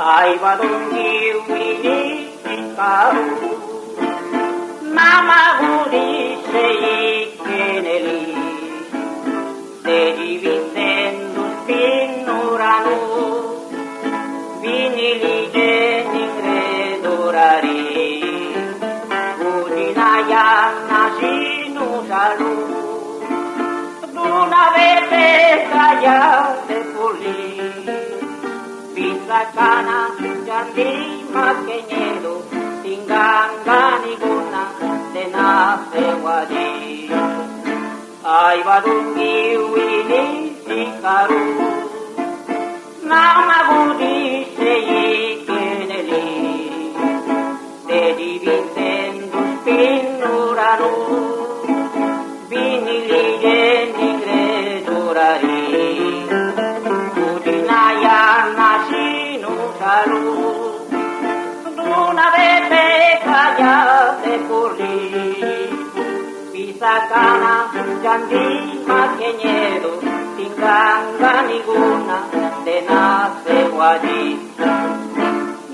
Aibadongi wini ikaru Namaguri sei keneli Se divintendo spinurano Vinili geningredorari Udinayang nasinu salu Duna vete kaya de puli Bisakana jandi makenyero Tinggangani guna dena sewadi Aibadungi wini sikaru Namagudi sei keneli Se divintendo spinurano Vinili geningredorari Duna vete kaya de puli Bisakana jandi makenyero Tinggangani guna dena sewadi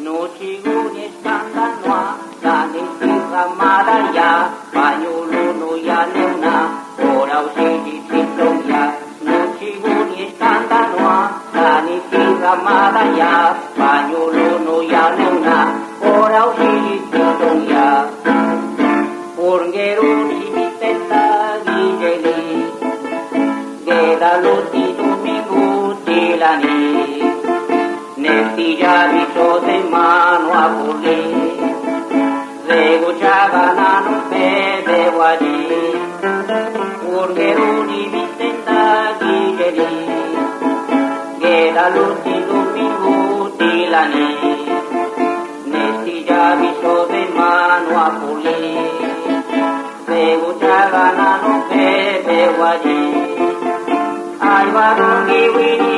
Nuchiguni skandanwa Dani sikamadaya Panyuluno ya neuna Ora usidi sintoya Nuchiguni skandanwa Dani sikamadaya Panyuluno ya neuna Ora usidi sintoya Urgeruni mitenda gijeli Gedaluti domingo tilani Nestilla viso de mano a puli Rego chagana no pede guadi Urgeruni mitenda gijeli Gedaluti domingo tilani Nestilla viso de mano a puli Rego chagana no pede guadi Aibadongi wini